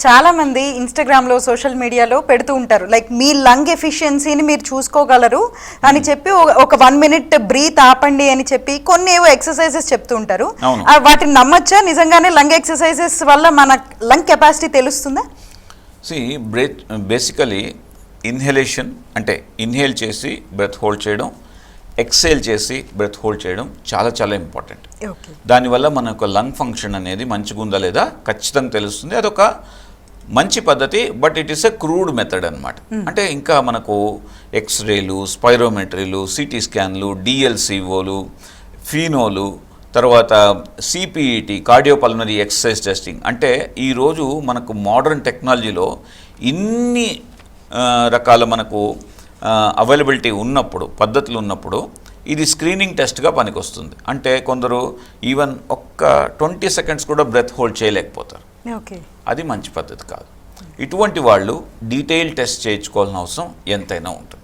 చాలా మంది ఇన్స్టాగ్రామ్లో సోషల్ మీడియాలో పెడుతూ ఉంటారు, లైక్ మీ లంగ్ ఎఫిషియన్సీని మీరు చూసుకోగలరు అని చెప్పి ఒక 1 minute బ్రీత్ ఆపండి అని చెప్పి కొన్ని ఏవో ఎక్సర్సైజెస్ చెప్తూ ఉంటారు. వాటిని నమ్మొచ్చా? నిజంగానే లంగ్ ఎక్సర్సైజెస్ వల్ల మన లంగ్ కెపాసిటీ తెలుస్తుందా? బేసికలీ ఇన్హలేషన్ అంటే ఇన్హేల్ చేసి బ్రెత్ హోల్డ్ చేయడం, ఎక్సేల్ చేసి బ్రెత్ హోల్డ్ చేయడం చాలా చాలా ఇంపార్టెంట్. దానివల్ల మన యొక్క లంగ్ ఫంక్షన్ అనేది మంచిగా ఉందా లేదా ఖచ్చితంగా తెలుస్తుంది. అదొక మంచి పద్ధతి, but it is a crude method అనమాట. అంటే ఇంకా మనకు ఎక్స్రేలు, స్పైరోమెట్రీలు, సిటీ స్కాన్లు, డిఎల్సిఓలు, ఫీనోలు, తర్వాత సిపిఈటి, కార్డియోపల్మనరీ ఎక్సర్సైజ్ టెస్టింగ్. అంటే ఈరోజు మనకు మోడర్న్ టెక్నాలజీలో ఇన్ని రకాల మనకు అవైలబిలిటీ ఉన్నప్పుడు, పద్ధతులు ఉన్నప్పుడు ఇది స్క్రీనింగ్ టెస్ట్గా పనికొస్తుంది. అంటే కొందరు ఈవెన్ ఒక్క 20 seconds కూడా బ్రెత్ హోల్డ్ చేయలేకపోతారు. అది మంచి పద్ధతి కాదు. ఇటువంటి వాళ్ళు డీటెయిల్ టెస్ట్ చేయించుకోవాల్సిన అవసరం ఎంతైనా ఉంటుంది.